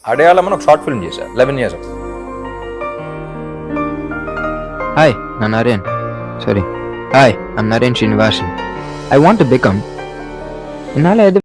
అడయాళం అని ఒక short film చేశా 11 years. Hi, I'm Naren. Sorry. Hi, I'm Naren Srinivasan. I want to become. ఇన్నాళ్ళు ఏదో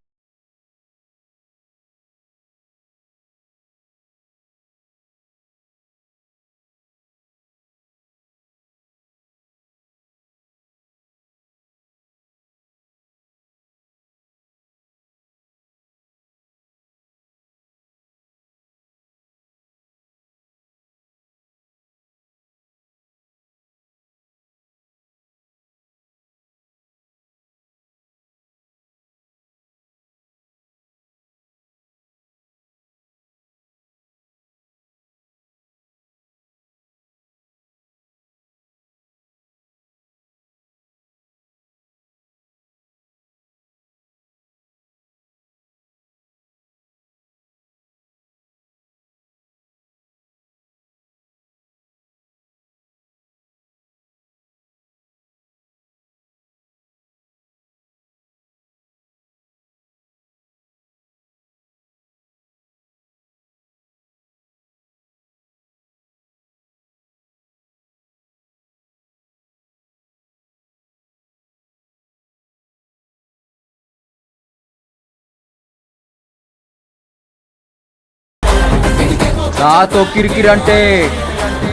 నాతో కిరికిరి అంటే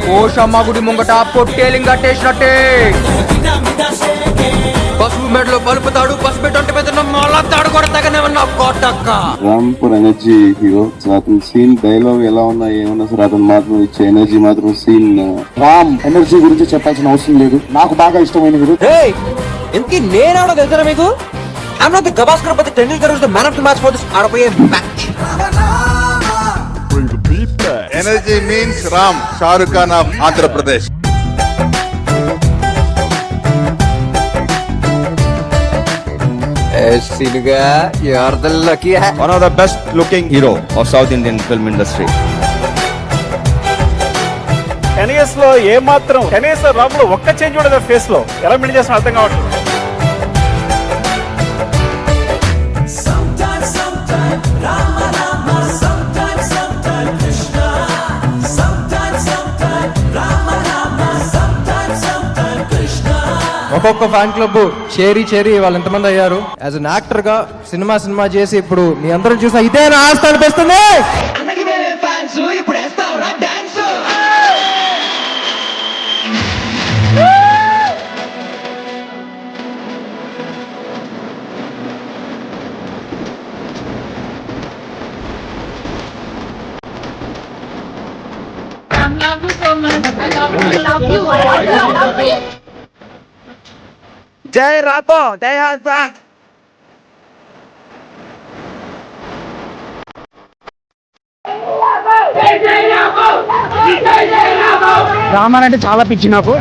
కోశమ్మ గుడి ముంగట పొట్టేలింగ్ కట్టేసినట్టే. పసుపు మెడలో పలుపుతాడు, పసుపు అంటే పెద్ద మళ్ళా తాడు కొడతాగానే ఉన్నా కోటక్క. Rampur energy hero. అతని సీన్ డైలాగ్ ఎలా ఉన్నా ఏమన్నా సరే అతను మాత్రం ఇచ్చే ఎనర్జీ మాత్రం సీన్. రామ్ ఎనర్జీ గురించి చెప్పాల్సిన అవసరం లేదు, నాకు బాగా ఇష్టమైన హీరో. ఇంతకీ నేనాడో తెలుసా మీకు? I'm not the Gavaskar, but the Tendulkar is the man of the match for this RPA match. Energy means Ram, Shah Rukh Khan of Andhra Pradesh. Sinuga, you are the lucky. One of the best looking hero of South Indian film industry. NES లో ఏ మాత్రం NES Ram లో ఒక్క change ఉండదు face లో. ఎలా maintain చేస్తున్నా అర్థం కావట్లేదు. ఒక్కొక్క ఫ్యాన్ క్లబ్ చేరి వాళ్ళు ఎంతమంది అయ్యారు. యాజ్ అన్ యాక్టర్ గా సినిమా చేసి ఇప్పుడు మీ అందరం చూసిన ఇదే నా ఆస్థ అనిపిస్తుంది. జై రాపో, జై హాసా. రామాన్ అంటే చాలా పిచ్చి నాకు.